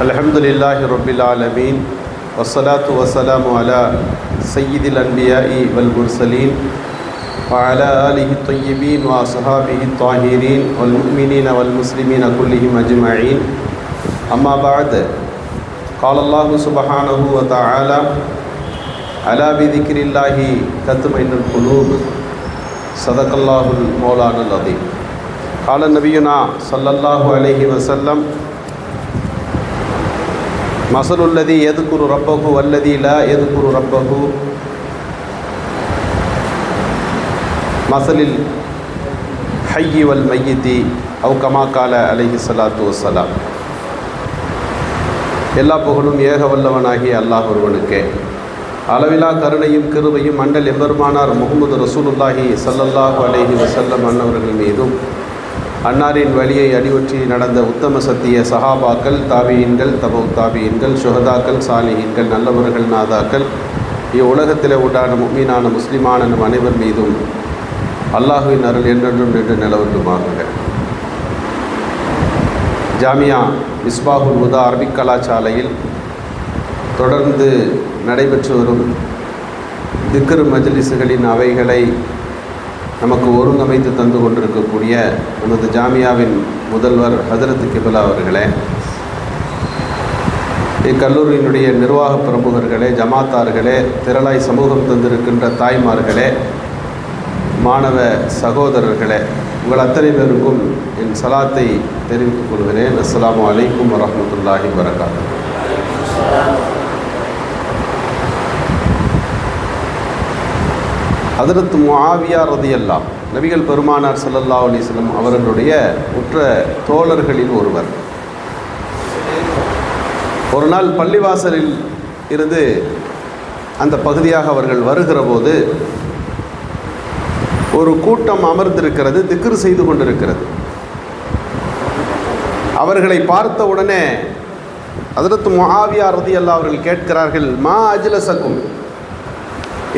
Alhamdulillahi Rabbil Alameen Wassalatu wassalamu ala Sayyidil Anbiya'i wal Mursaleen wa ala alihi tayyibin wa ashabihi tahirin wal mu'minina wal muslimina kullihim ajma'in amma ba'd qala Allahu subhanahu wa ta'ala ala bi dhikrillahi tatma'innul qulub sadaqallahul mawlanul azim. قال نبينا صلى الله عليه وسلم مثل الذي يذكر ربه والذي لا يذكر ربه مثل الحي والميت أو كما قال عليه الصلاة والسلام. எல்லா புகழும் ஏக வல்லவனாகிய அல்லாஹ் ஒருவனுக்கே, அளவிலா கருணையும் கிருபையும் until எம்பெருமானார் முஹம்மது ரசூலுல்லாஹி ஸல்லல்லாஹு அலைஹி வஸல்லம் அன்னவர்கள் மீதும் அன்னாரின் வழியை அடிவற்றி நடந்த உத்தம சத்திய சஹாபாக்கள், தாபியீன்கள், தபு தாபியீன்கள், சுஹதாக்கள், சாலிஹீன்கள், நல்லவர்கள், நாதாக்கள், இவ்வுலகத்தில் உண்டான முஃமினான முஸ்லிமான நம் அனைவர் மீதும் அல்லாஹுவின் அருள் என்றென்றும் நின்று நிலவட்டுமாக. ஜாமியா மிஸ்பாஹுல் ஹுதா அரபிக் கலாசாலையில் தொடர்ந்து நடைபெற்று வரும் திக்ர் மஜ்லிஸுகளின் அவைகளை நமக்கு ஒருங்கமைத்து தந்து கொண்டிருக்கக்கூடிய நமது ஜாமியாவின் முதல்வர் ஹதரத் கிபிலா அவர்களே, இக்கல்லூரியினுடைய நிர்வாக பிரமுகர்களே, ஜமாத்தார்களே, திரளாய் சமூகம் தந்திருக்கின்ற தாய்மார்களே, மாணவ சகோதரர்களே, உங்கள் அத்தனை பேருக்கும் என் சலாத்தை தெரிவித்துக் கொள்கிறேன். அஸ்ஸலாமு அலைக்கும் வரஹ்மத்துல்லாஹி வபரகாத்துஹு. ஹதரத் முஆவியா ரலியல்லாஹு நபிகள் பெருமானார் ஸல்லல்லாஹு அலைஹி வஸல்லம் அவர்களுடைய உற்ற தோழர்களில் ஒருவர். ஒரு நாள் பள்ளிவாசலில் இருந்து அந்த பகுதியாக அவர்கள் வருகிற போது ஒரு கூட்டம் அமர்ந்திருக்கிறது, திக்ர் செய்து கொண்டிருக்கிறது. அவர்களை பார்த்த உடனே ஹதரத் முஆவியா ரலியல்லாஹு அவர்கள் கேட்கிறார்கள், மா அஜ்லஸக்கும்,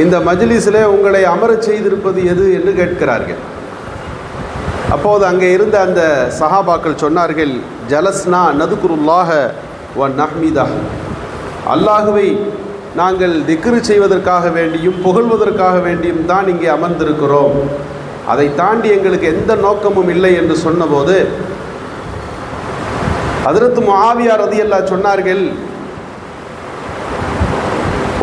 இந்த மஜ்லிஸிலே உங்களை அமரச் செய்திருப்பது எது என்று கேட்கிறார்கள். அப்போது அங்கே இருந்த அந்த சஹாபாக்கள் சொன்னார்கள், ஜலஸ்னா நதுகுருல்லாஹ வ நஹ்மிதா, அல்லாஹுவை நாங்கள் திக்ரு செய்வதற்காக வேண்டியும் புகழ்வதற்காக வேண்டியும் தான் இங்கே அமர்ந்திருக்கிறோம், அதை தாண்டி எங்களுக்கு எந்த நோக்கமும் இல்லை என்று சொன்னபோது ஹதரத் முஆவியா ரலியல்லாஹு சொன்னார்கள்,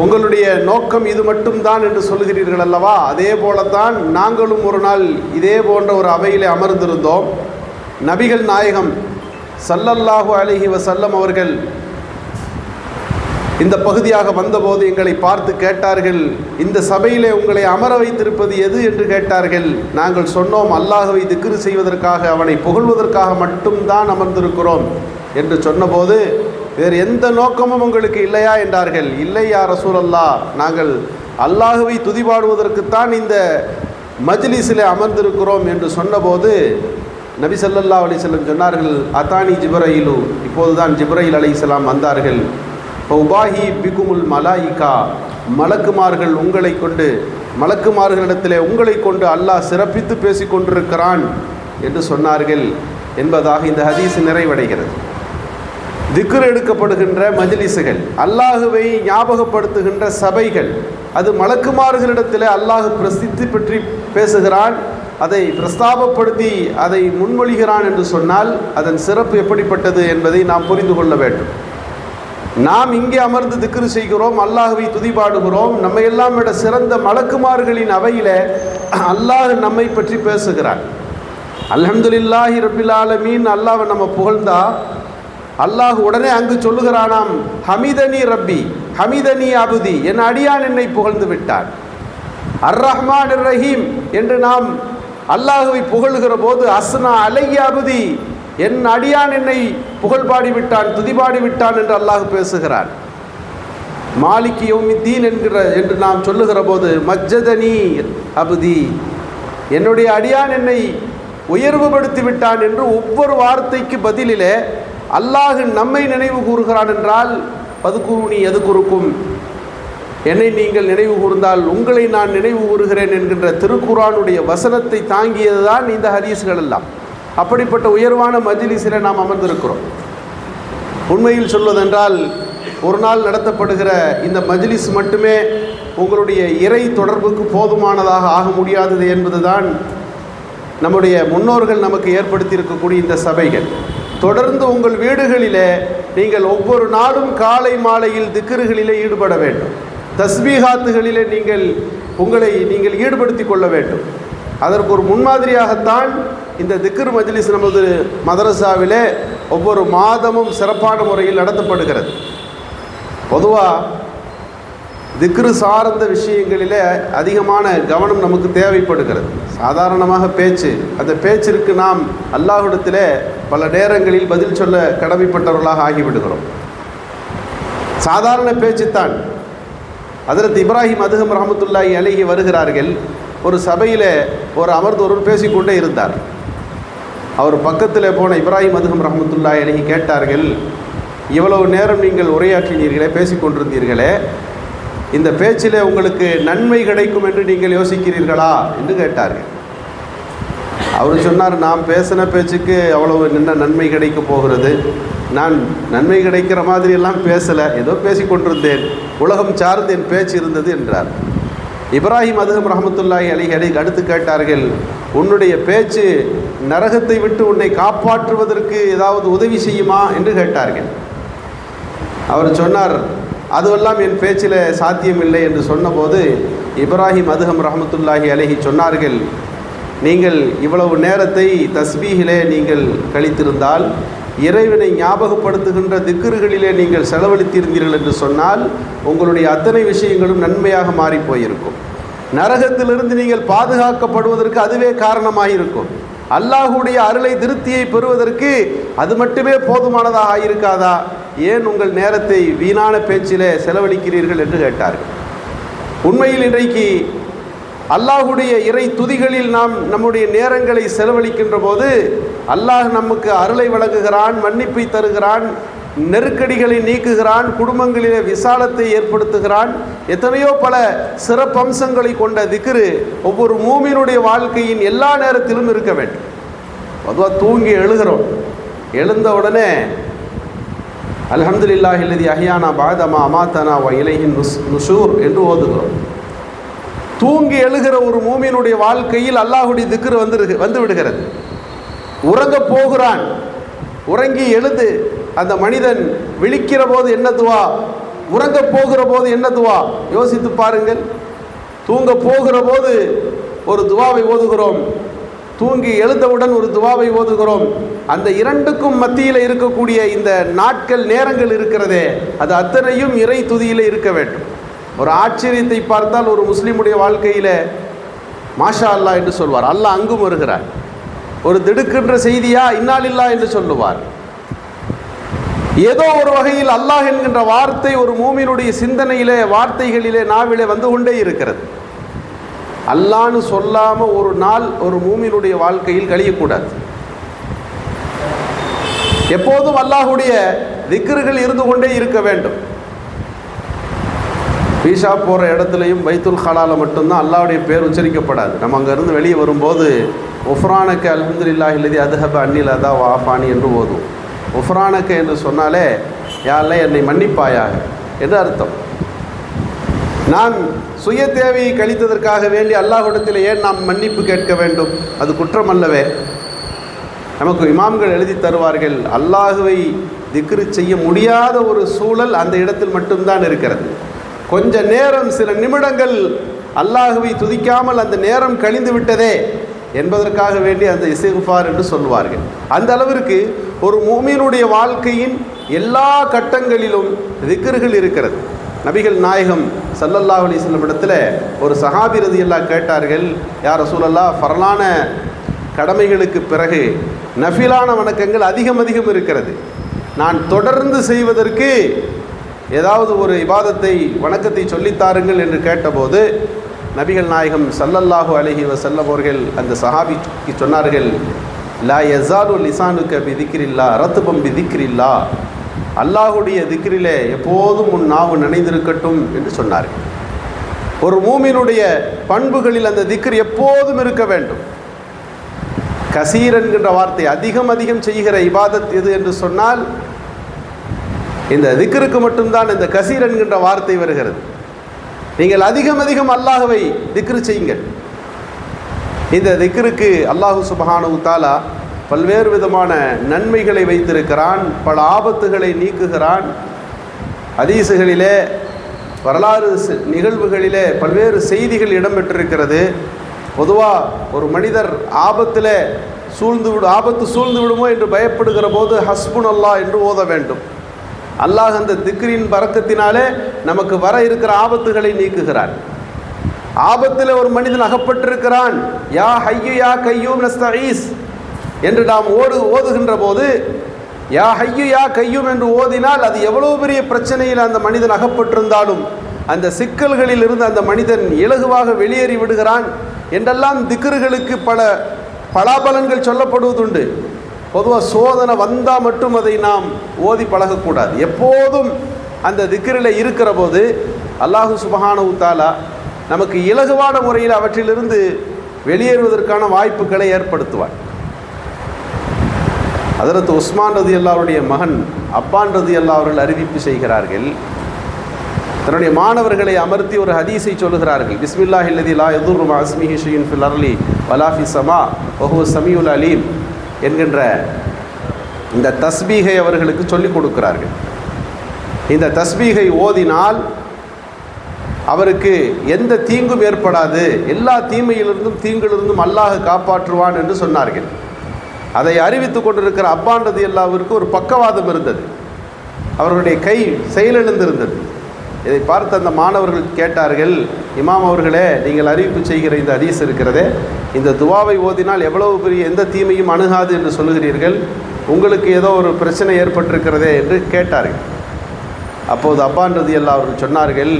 உங்களுடைய நோக்கம் இது மட்டும்தான் என்று சொல்கிறீர்கள் அல்லவா, அதே போலத்தான் நாங்களும் ஒரு நாள் இதே போன்ற ஒரு அவையிலே அமர்ந்திருந்தோம். நபிகள் நாயகம் ஸல்லல்லாஹு அலைஹி வஸல்லம் அவர்கள் இந்த பகுதியாக வந்தபோது எங்களை பார்த்து கேட்டார்கள், இந்த சபையிலே உங்களை அமர வைத்திருப்பது எது என்று கேட்டார்கள். நாங்கள் சொன்னோம், அல்லாஹ்வை திக்ரு செய்வதற்காக, அவனை புகழ்வதற்காக மட்டும்தான் அமர்ந்திருக்கிறோம் என்று சொன்னபோது, வேறு எந்த நோக்கமும் உங்களுக்கு இல்லையா என்றார்கள். இல்லை யா ரசூலல்லாஹ், நாங்கள் அல்லாஹுவை துதிபாடுவதற்குத்தான் இந்த மஜ்லிஸிலே அமர்ந்திருக்கிறோம் என்று சொன்னபோது நபி ஸல்லல்லாஹு அலைஹி வஸல்லம் சொன்னார்கள், அத்தானி ஜிப்ரையிலு, இப்போதுதான் ஜிப்ரையில் அலைஹிஸ்ஸலாம் வந்தார்கள். உபாஹி பிகுமுல் மலாயிகா, மலக்குமார்கள் உங்களை கொண்டு, மலக்குமார்களிடத்திலே உங்களை கொண்டு அல்லாஹ் சிறப்பித்து பேசி கொண்டிருக்கிறான் என்று சொன்னார்கள் என்பதாக இந்த ஹதீஸ் நிறைவடைகிறது. திக்ர் எடுக்கப்படுகின்ற மஜ்லிஸுகள், அல்லாஹுவை ஞாபகப்படுத்துகின்ற சபைகள், அது மலக்குமார்களிடத்தில் அல்லாஹ் பிரசித்தி பற்றி பேசுகிறான், அதை பிரஸ்தாபப்படுத்தி அதை முன்மொழிகிறான் என்று சொன்னால் அதன் சிறப்பு எப்படிப்பட்டது என்பதை நாம் புரிந்து கொள்ள வேண்டும். நாம் இங்கே அமர்ந்து திக்ரு செய்கிறோம், அல்லாஹுவை துதிபாடுகிறோம், நம்மை எல்லாம் விட சிறந்த மலக்குமார்களின் அவையில் அல்லாஹ் நம்மை பற்றி பேசுகிறான். அல்ஹம்துலில்லாஹி ரப்பில் ஆலமீன், அல்லாஹ்வை நம்ம புகழ்ந்தா அல்லாஹ் உடனே அங்கு சொல்லுகிறானாம், ஹமிதனி ரப்பி ஹமிதனி அபுதி, என் அடியான் என்னை புகழ்ந்து விட்டான். அர் ரஹ்மான் அர் ரஹீம் என்று நாம் அல்லாஹுவை புகழ்கிற போது, அஸ்னா அலைய அபுதி, என் அடியான் என்னை புகழ்பாடி விட்டான், துதிபாடி விட்டான் என்று அல்லாஹ் பேசுகிறான். மாலிக் யௌமித்தீன் என்று நாம் சொல்லுகிற போது, மஜ்ஜதனி அபுதி, என்னுடைய அடியான் என்னை உயர்வுபடுத்தி விட்டான் என்று ஒவ்வொரு வார்த்தைக்கு பதிலிலே அல்லாஹ் நம்மை நினைவு கூறுகிறான். என்றால் பதுகுருணி எதுகுருக்கும், என்னை நீங்கள் நினைவு கூர்ந்தால் உங்களை நான் நினைவு கூறுகிறேன் என்கின்ற திருக்குர்ஆனுடைய வசனத்தை தாங்கியதுதான் இந்த ஹதீஸ்கள் எல்லாம். அப்படிப்பட்ட உயர்வான மஜ்லிஸில் நாம் அமர்ந்திருக்கிறோம். உண்மையில் சொல்வதென்றால் ஒரு நாள் நடத்தப்படுகிற இந்த மஜ்லிஸ் மட்டுமே உங்களுடைய இறை தொடர்புக்கு போதுமானதாக ஆக முடியாதது என்பதுதான் நம்முடைய முன்னோர்கள் நமக்கு ஏற்படுத்தி இருக்கக்கூடிய இந்த சபைகள். தொடர்ந்து உங்கள் வீடுகளிலே நீங்கள் ஒவ்வொரு நாளும் காலை மாலையில் திக்ருகளிலே ஈடுபட வேண்டும். தஸ்பீஹாத்துகளிலே உங்களை ஈடுபடுத்தி கொள்ள வேண்டும். அதற்கு ஒரு முன்மாதிரியாகத்தான் இந்த திக்ர் மஜ்லிஸ் நமது மதரசாவிலே ஒவ்வொரு மாதமும் சிறப்பான முறையில் நடத்தப்படுகிறது. பொதுவாக திக்ரு சார்ந்த விஷயங்களிலே அதிகமான கவனம் நமக்கு தேவைப்படுகிறது. சாதாரணமாக பேச்சு, அந்த பேச்சிற்கு நாம் அல்லாஹ்விடத்திலே பல நேரங்களில் பதில் சொல்ல கடமைப்பட்டவர்களாக ஆகிவிடுகிறோம். சாதாரண பேச்சுத்தான். ஹஜ்ரத் இப்ராஹிம் அதுஹம் ரஹ்மத்துல்லாஹி அலைஹி வருகிறார்கள். ஒரு சபையில் ஒருவர் பேசிக்கொண்டே இருந்தார். அவர் பக்கத்தில் போன இப்ராஹிம் அதுஹம் ரஹ்மத்துல்லாஹி அலைஹி கேட்டார்கள், இவ்வளவு நேரம் நீங்கள் உரையாற்றினீர்களே, பேசிக்கொண்டிருந்தீர்களே, இந்த பேச்சில் உங்களுக்கு நன்மை கிடைக்கும் என்று நீங்கள் யோசிக்கிறீர்களா என்று கேட்டார்கள். அவர் சொன்னார், நான் பேசின பேச்சுக்கு அவ்வளவு என்ன நன்மை கிடைக்க போகிறது, நான் நன்மை கிடைக்கிற மாதிரி எல்லாம் பேசலை, ஏதோ பேசிக்கொண்டிருந்தேன், உலகம் சார்ந்து என் பேச்சு இருந்தது என்றார். இப்ராஹிம் அதுஹம் ரஹ்மத்துல்லாஹி அலைஹி அடுத்து கேட்டார்கள், உன்னுடைய பேச்சு நரகத்தை விட்டு உன்னை காப்பாற்றுவதற்கு ஏதாவது உதவி செய்யுமா என்று கேட்டார்கள். அவர் சொன்னார், அதுவெல்லாம் என் பேச்சில் சாத்தியமில்லை என்று சொன்னபோது இப்ராஹிம் அதுஹம் ரஹ்மத்துல்லாஹி அலைஹி சொன்னார்கள், நீங்கள் இவ்வளவு நேரத்தை தஸ்பீஹிலே நீங்கள் கழித்திருந்தால், இறைவனை ஞாபகப்படுத்துகின்ற திக்ருகளிலே நீங்கள் செலவழித்திருந்தீர்கள் என்று சொன்னால் உங்களுடைய அத்தனை விஷயங்களும் நன்மையாக மாறி போயிருக்கும். நரகத்திலிருந்து நீங்கள் பாதுகாக்கப்படுவதற்கு அதுவே காரணமாக இருக்கும். அல்லாஹுடைய அருளை திருப்தியை பெறுவதற்கு அது மட்டுமே போதுமானதாக இருக்காதா? ஏன் உங்கள் நேரத்தை வீணான பேச்சிலே செலவழிக்கிறீர்கள் என்று கேட்டார்கள். உண்மையில் இன்றைக்கு அல்லாஹுடைய இறை துதிகளில் நாம் நம்முடைய நேரங்களை செலவழிக்கின்ற போது அல்லாஹ் நமக்கு அருளை வழங்குகிறான், மன்னிப்பை தருகிறான், நெருக்கடிகளை நீக்குகிறான், குடும்பங்களிலே விசாலத்தை ஏற்படுத்துகிறான். எத்தனையோ பல சிறப்பம்சங்களை கொண்ட திக்ரு ஒவ்வொரு மூமினுடைய வாழ்க்கையின் எல்லா நேரத்திலும் இருக்க வேண்டும். பொதுவாக தூங்கி எழுகிறோம், எழுந்த உடனே அல்ஹம்துலில்லாஹி அல்லதி அஹ்யானா பஅதமா அமாதனா வ இலைஹின் நுஷூர் என்று ஓதுகிறோம். தூங்கி எழுகிற ஒரு மூமினுடைய வாழ்க்கையில் அல்லாஹுடைய திக்ரு வந்து விடுகிறது. உறங்க போகிறான், உறங்கி எழுது அந்த மனிதன் விழிக்கிற போது என்ன துவா, உறங்க போகிற போது என்ன துவா, யோசித்து பாருங்கள். தூங்க போகிற போது ஒரு துவாவை ஓதுகிறோம், தூங்கி எழுந்தவுடன் ஒரு துவாவை ஓதுகிறோம். அந்த இரண்டுக்கும் மத்தியில் இருக்கக்கூடிய இந்த நாட்கள் நேரங்கள் இருக்கிறதே, அது அத்தனையும் இறை துதியில் இருக்க வேண்டும். ஒரு ஆச்சரியத்தை பார்த்தால் ஒரு முஸ்லீமுடைய வாழ்க்கையில் மாஷா அல்லாஹ் என்று சொல்வார், அல்லாஹ் அங்கும் வருகிறார். ஒரு திடுக்கின்ற செய்தியா இன்னாலில்லா என்று சொல்லுவார். ஏதோ ஒரு வகையில் அல்லாஹ் என்கின்ற வார்த்தை ஒரு மூமினுடைய சிந்தனையிலே, வார்த்தைகளிலே, நாவிலே வந்து கொண்டே இருக்கிறது. அல்லாஹ்னு சொல்லாம ஒரு நாள் ஒரு மூமினுடைய வாழ்க்கையில் கழியக்கூடாது. எப்போதும் அல்லாஹுடைய திக்ருகள் இருந்து கொண்டே இருக்க வேண்டும். பீஷா போகிற இடத்துலையும் பைத்துல் ஹலால மட்டும்தான் அல்லாஹ்வுடைய பேர் உச்சரிக்கப்படாது. நம்ம அங்கேருந்து வெளியே வரும்போது உஃப்ரானக்க அல்ஹம்துலில்லாஹி அல்லதி அதுஹப அன்னில் அதா வாஃபானி என்று ஓதும். உஃப்ரானக்க என்று சொன்னாலே யாழ்ல என்னை மன்னிப்பாயாக என்று அர்த்தம். நாம் சுய தேவையை கழித்ததற்காக வேண்டி அல்லாஹ்விடத்தில் ஏன் நாம் மன்னிப்பு கேட்க வேண்டும்? அது குற்றம் அல்லவே. நமக்கு இமாம்கள் எழுதி தருவார்கள், அல்லாஹுவை திக்ரு செய்ய முடியாத ஒரு சூழல் அந்த இடத்தில் மட்டும்தான் இருக்கிறது. கொஞ்ச நேரம், சில நிமிடங்கள் அல்லாஹுவை துதிக்காமல் அந்த நேரம் கழிந்து விட்டதே என்பதற்காக வேண்டி அந்த இஸ்திக்ஃபார் என்று சொல்வார்கள். அந்த அளவிற்கு ஒரு மூமினுடைய வாழ்க்கையின் எல்லா கட்டங்களிலும் திக்ருகள் இருக்கிறது. நபிகள் நாயகம் ஸல்லல்லாஹு அலைஹி வஸல்லம் இடத்துல ஒரு சஹாபி ரலியல்லாஹு கேட்டார்கள், யா ரசூலல்லாஹ், ஃபர்லான கடமைகளுக்கு பிறகு நஃபிலான வணக்கங்கள் அதிகம் இருக்கிறது, நான் தொடர்ந்து செய்வதற்கு ஏதாவது ஒரு இபாதத்தை, வணக்கத்தை சொல்லித்தாருங்கள் என்று கேட்டபோது நபிகள் நாயகம் ஸல்லல்லாஹு அலைஹி வஸல்லம் அவர்கள் அந்த சஹாபிக்கு சொன்னார்கள், லா யஸாலு லிசானுக பிதிக்ரில்லா ரத்பம் பிதிக்ரில்லா, அல்லாஹுடைய திக்ரிலே எப்போதும் உன் நாவு நினைந்திருக்கட்டும் என்று சொன்னார்கள். ஒரு மூமினுடைய பண்புகளில் அந்த திக்ர் எப்போதும் இருக்க வேண்டும். கசீர் என்கின்ற வார்த்தை அதிகம் அதிகம் செய்கிற இபாதத் எது என்று சொன்னால் இந்த திக்ருக்கு மட்டும்தான் இந்த கசீர் என்கின்ற வார்த்தை வருகிறது. நீங்கள் அதிகம் அதிகம் அல்லாஹ்வை திக்ரு செய்யுங்கள். இந்த திக்ருக்கு அல்லாஹு சுப்ஹானஹு தஆலா பல்வேறு விதமான நன்மைகளை வைத்திருக்கிறான், பல ஆபத்துகளை நீக்குகிறான். ஹதீஸுகளிலே வரலாறு நிகழ்வுகளிலே பல்வேறு செய்திகள் இடம்பெற்றிருக்கிறது. பொதுவாக ஒரு மனிதர் ஆபத்து சூழ்ந்து விடுமோ என்று பயப்படுகிற போது ஹஸ்புனல்லாஹ் என்று ஓத வேண்டும். அல்லாஹ் அந்த திக்ரின் பரக்கத்தினாலே நமக்கு வர இருக்கிற ஆபத்துகளை நீக்குகிறான். ஆபத்தில் ஒரு மனிதன் அகப்பட்டிருக்கிறான், யா ஹய்யு யா கய்யூம் நஸ்தஈஸ் என்று நாம் ஓதுகின்ற போது யா ஹய்யு யா கய்யூம் என்று ஓதினால் அது எவ்வளவு பெரிய பிரச்சனையில் அந்த மனிதன் அகப்பட்டிருந்தாலும் அந்த சிக்கல்களில் இருந்து அந்த மனிதன் இலகுவாக வெளியேறி விடுகிறான் என்றெல்லாம் திக்ருகளுக்கு பல பலாபலன்கள் சொல்லப்படுவதுண்டு. பொதுவாக சோதனை வந்தால் மட்டும் அதை நாம் ஓதி பழகக்கூடாது. எப்போதும் அந்த திக்ரில் இருக்கிற போது அல்லாஹு சுப்ஹானஹு தஆலா நமக்கு இலகுவான முறையில் அவற்றிலிருந்து வெளியேறுவதற்கான வாய்ப்புகளை ஏற்படுத்துவார். ஹஜ்ரத் உஸ்மான் ரலியல்லாஹு அவருடைய மகன் அப்பான் ரலியல்லாஹு அவர்கள் அறிவிப்பு செய்கிறார்கள். தன்னுடைய மாணவர்களை அமர்த்தி ஒரு ஹதீஸை சொல்லுகிறார்கள். பிஸ்மில்லாஹில்லதி லா யதுர்ரு மஅ இஸ்மிஹி ஷைஉன் ஃபில் அர்லி வலா ஃபிஸ் ஸமா வஹுவ ஸமீஉல் அலீம் என்கின்ற இந்த தஸ்பீகை அவர்களுக்கு சொல்லிக் கொடுக்கிறார்கள். இந்த தஸ்பீகை ஓதினால் அவருக்கு எந்த தீங்கும் ஏற்படாது, எல்லா தீமையிலிருந்தும் தீங்கிலிருந்தும் அல்லாஹ் காப்பாற்றுவான் என்று சொன்னார்கள். அதை அறிவித்து கொண்டிருக்கிற அப்பான் ரலியல்லாஹுவிற்கு ஒரு பக்கவாதம் இருந்தது. அவர்களுடைய கை செயலிழந்திருந்தது. இதை பார்த்து அந்த மாணவர்கள் கேட்டார்கள், இமாம் அவர்களே, நீங்கள் அறிவிப்பு செய்கிற இந்த ஹதீஸ் இருக்கிறதே, இந்த துவாவை ஓதினால் எவ்வளவு பெரிய எந்த தீமையும் அணுகாது என்று சொல்லுகிறீர்கள், உங்களுக்கு ஏதோ ஒரு பிரச்சனை ஏற்பட்டிருக்கிறதே என்று கேட்டார்கள். அப்போது அப்பான் ரலியல்லாஹு அவர்கள் சொன்னார்கள்,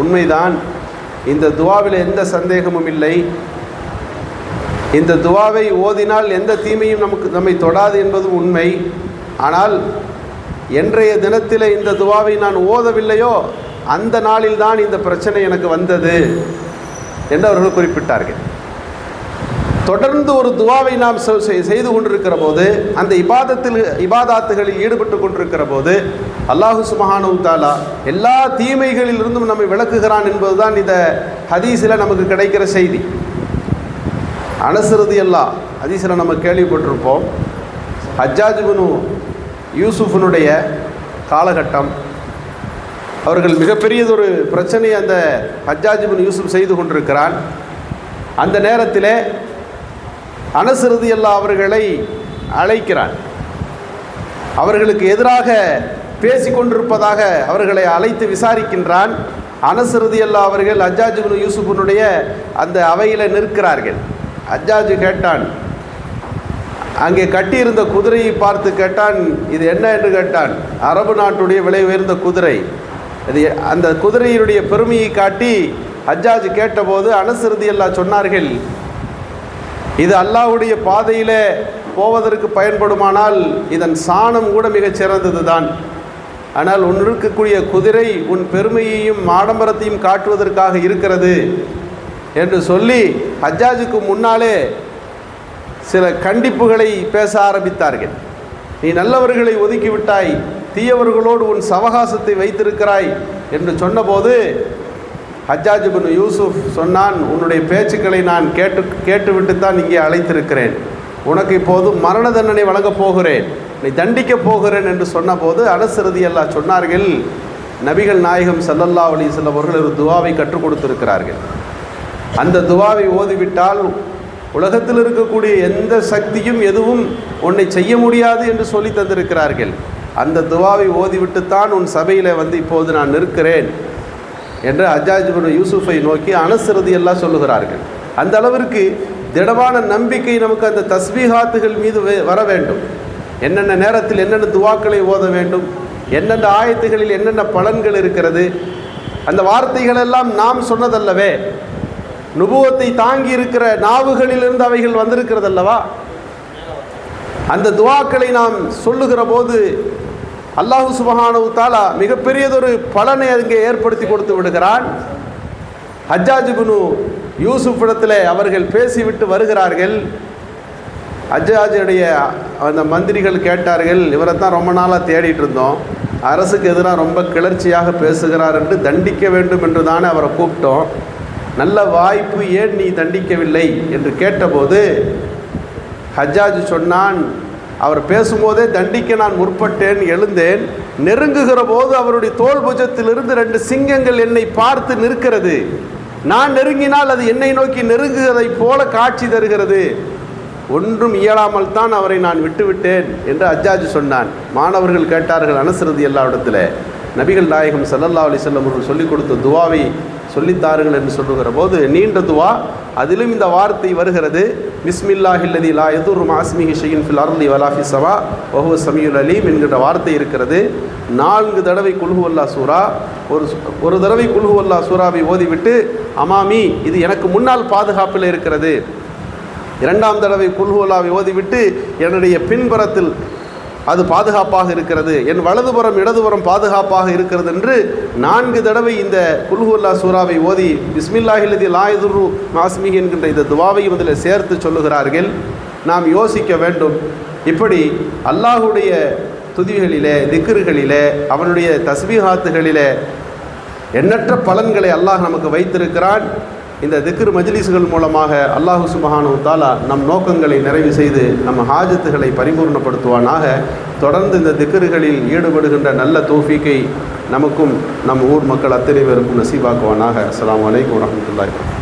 உண்மைதான், இந்த துவாவில் எந்த சந்தேகமும் இல்லை. இந்த துவாவை ஓதினால் எந்த தீமையும் நம்மை தொடாது என்பது உண்மை. ஆனால் என்றைய தினத்தில் இந்த துவாவை நான் ஓதவில்லையோ அந்த நாளில் தான் இந்த பிரச்சனை எனக்கு வந்தது என்று அவர்கள் குறிப்பிட்டார்கள். தொடர்ந்து ஒரு துவாவை நாம் செய்து கொண்டிருக்கிற போது, அந்த இபாதாத்துகளில் ஈடுபட்டு கொண்டிருக்கிற போது அல்லாஹு சுப்ஹானஹு தஆலா எல்லா தீமைகளிலிருந்தும் நம்மை விளக்குகிறான் என்பதுதான் இந்த ஹதீஸில் நமக்கு கிடைக்கிற செய்தி. அனஸ் ரலியல்லாஹு ஹதீஸில் நம்ம கேள்விப்பட்டிருப்போம். ஹஜ்ஜாஜ் இப்னு யூசுஃபினுடைய காலகட்டம், அவர்கள் மிகப்பெரியதொரு பிரச்சனை அந்த ஹஜ்ஜாஜ் இப்னு யூசுஃப் செய்து கொண்டிருக்கிறான். அந்த நேரத்தில் அனஸ் ரலியல்லாஹு அவர்களை அழைக்கிறான். அவர்களுக்கு எதிராக பேசிக்கொண்டிருப்பதாக அவர்களை அழைத்து விசாரிக்கின்றான். அனஸ் ரலியல்லாஹு அவர்கள் ஹஜ்ஜாஜ் இப்னு யூசுஃபினுடைய அந்த அவையில் நிற்கிறார்கள். ஹஜ்ஜாஜ் கேட்டான், அங்கே கட்டியிருந்த குதிரையை பார்த்து கேட்டான், இது என்ன என்று கேட்டான். அரபு நாட்டுடைய விலை உயர்ந்த குதிரை. இது அந்த குதிரையினுடைய பெருமையை காட்டி ஹஜ்ஜாஜ் கேட்டபோது அனஸ் ரலியல்லாஹு சொன்னார்கள், இது அல்லாஹ்வுடைய பாதையில் போவதற்கு பயன்படுமானால் இதன் சாணம் கூட மிகச் சிறந்தது தான். ஆனால் உன் இருக்கக்கூடிய குதிரை உன் பெருமையையும் ஆடம்பரத்தையும் காட்டுவதற்காக இருக்கிறது என்று சொல்லி ஹஜ்ஜாஜுக்கு முன்னாலே சில கண்டிப்புகளை பேச ஆரம்பித்தார்கள். நீ நல்லவர்களை ஒதுக்கிவிட்டாய், தீயவர்களோடு உன் சவகாசத்தை வைத்திருக்கிறாய் என்று சொன்னபோது ஹஜ்ஜாஜ் இப்னு யூசுஃப் சொன்னான், உன்னுடைய பேச்சுக்களை நான் கேட்டுவிட்டுத்தான் இங்கே அழைத்திருக்கிறேன். உனக்கு இப்போது மரண தண்டனை வழங்கப் போகிறேன், நீ தண்டிக்கப் போகிறேன் என்று சொன்னபோது அனஸ் ரலியல்லாஹு சொன்னார்கள், நபிகள் நாயகம் ஸல்லல்லாஹு அலைஹி வஸல்லம் அவர்கள் ஒரு துவாவை கற்றுக் கொடுத்திருக்கிறார்கள். அந்த துவாவை ஓதிவிட்டால் உலகத்தில் இருக்கக்கூடிய எந்த சக்தியும் எதுவும் உன்னை செய்ய முடியாது என்று சொல்லி தந்திருக்கிறார்கள். அந்த துவாவை ஓதிவிட்டுத்தான் உன் சபையில் வந்து இப்போது நான் நிற்கிறேன் என்று ஹஜ்ஜாஜ் இப்னு யூசுஃபை நோக்கி அனஸ் ரலியல்லாஹு சொல்லுகிறார்கள். அந்த அளவிற்கு திடமான நம்பிக்கை நமக்கு அந்த தஸ்பீஹாத்துகள் மீது வர வேண்டும். என்னென்ன நேரத்தில் என்னென்ன துவாக்களை ஓத வேண்டும், என்னென்ன ஆயத்துகளில் என்னென்ன பலன்கள் இருக்கிறது, அந்த வார்த்தைகளெல்லாம் நாம் சொன்னதல்லவே, நுபுவத்தை தாங்கி இருக்கிற நாவுகளிலிருந்து அவைகள் வந்திருக்கிறதல்லவா. அந்த துவாக்களை நாம் சொல்லுகிற போது அல்லாஹு சுப்ஹானஹு தஆலா மிகப்பெரியதொரு பலனை அங்கே ஏற்படுத்தி கொடுத்து விடுகிறான். ஹஜ்ஜாஜ் இப்னு யூசுஃப் இடத்துல அவர்கள் பேசிவிட்டு வருகிறார்கள். ஹஜ்ஜாஜுடைய அந்த மந்திரிகள் கேட்டார்கள், இவரை தான் ரொம்ப நாளாக தேடிட்டு இருந்தோம், அரசுக்கு எதிராக ரொம்ப கிளர்ச்சியாக பேசுகிறார் என்று தண்டிக்க வேண்டும் என்று தானே அவரை கூப்பிட்டோம், நல்ல வாய்ப்பு, ஏன் நீ தண்டிக்கவில்லை என்று கேட்டபோது ஹஜ்ஜாஜ் சொன்னான், அவர் பேசும்போதே தண்டிக்க நான் முற்பட்டேன், எழுந்தேன், நெருங்குகிற போது அவருடைய தோள் புஜத்திலிருந்து 2 சிங்கங்கள் என்னை பார்த்து நிற்கிறது, நான் நெருங்கினால் அது என்னை நோக்கி நெருங்குவதை போல காட்சி தருகிறது, ஒன்றும் இயலாமல் தான் அவரை நான் விட்டுவிட்டேன் என்று ஹஜ்ஜாஜ் சொன்னான். மாணவர்கள் கேட்டார்கள் அனஸ் ரலியல்லாஹு இடத்துல, நபிகள் நாயகம் ஸல்லல்லாஹு அலைஹி வஸல்லம் அவர்கள் சொல்லிக் கொடுத்த துவாவை சொல்லித்தார்கள் என்று சொல்லுகிற போது நீண்ட துவா, அதிலும் இந்த வார்த்தை வருகிறது, பிஸ்மில்லாஹில்லதி லா யதுர்ரு மஅஸ்மிஹி ஷைஉன் ஃபில் அர்தி வலா ஃபிஸ் ஸமா வஹுவ ஸமீஉல் அலீம் என்கிற வார்த்தை இருக்கிறது. 4 தடவை குல் ஹுவல்லாஹ் சூரா, ஒரு தடவை குல் ஹுவல்லாஹ் சூராவை ஓதிவிட்டு அமாமி, இது எனக்கு முன்னால் பாதுகாப்பில் இருக்கிறது, 2ஆம் தடவை குல் ஹுவல்லாஹை ஓதிவிட்டு என்னுடைய பின்புறத்தில் அது பாதுகாப்பாக இருக்கிறது, என் வலதுபுறம் இடதுபுறம் பாதுகாப்பாக இருக்கிறது என்று 4 தடவை இந்த குல் ஹுவல்லாஹ் சூராவை ஓதி பிஸ்மில்லாஹில்லதி லா யதுர்ரு மஅஸ்மிஹி என்கின்ற இந்த துவாவையும் இதில் சேர்த்து சொல்லுகிறார்கள். நாம் யோசிக்க வேண்டும், இப்படி அல்லாஹுடைய துதிகளிலே, திக்ருகளிலே, அவனுடைய தஸ்பீஹாத்துகளிலே எண்ணற்ற பலன்களை அல்லாஹ் நமக்கு வைத்திருக்கிறான். இந்த திக்ர் மஜ்லிஸ்கள் மூலமாக அல்லாஹு சுப்ஹானஹு வ தஆலா நம் நோக்கங்களை நிறைவு செய்து நம் ஹாஜத்துகளை பரிபூர்ணப்படுத்துவானாக. தொடர்ந்து இந்த திக்ருகளில் ஈடுபடுகின்ற நல்ல தௌஃபீக்கை நமக்கும் நம் ஊர் மக்கள் அத்தனை பேருக்கும் நசீபாக்குவானாக. அஸ்ஸலாமு அலைக்கும் வரஹ்மத்துல்லாஹி.